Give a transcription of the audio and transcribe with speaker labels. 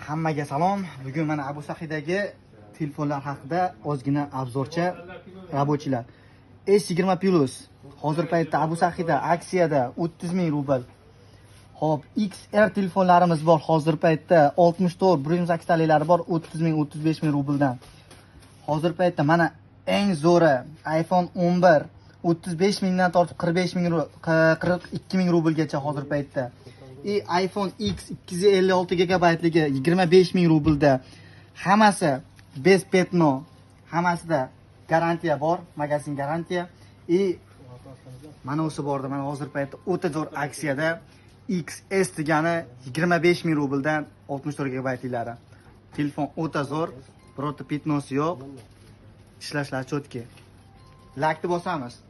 Speaker 1: Hammaga salom. Bugun mana Abu Sahidagi telefonlar haqida ozgina obzorcha rabochilar. S20 Plus hozir paytda Abu Sahida aksiyada 30.000 rubl. Xo'p, XR telefonlarimiz bor. Hozir paytda 64 108 talilari bor 30.000 35.000 rubldan. Hozir paytda mana eng zo'ri iPhone 11 35.000 dan tortib 42.000 rublgacha hozir paytda. iPhone X 256 gigabaytligi 25.000 rublda. Hammasi bez petno, hammasida garantiya bor, magazin garantiya. Mana o'si bordi, mana hozir paytda o'ta zo'r aksiyada XS degani 25.000 rubldan 64 gigabaytlari. Telefon o'ta zo'r, birorta petnosi yo'q. Ishlashlari chotki. Lakni bosamiz.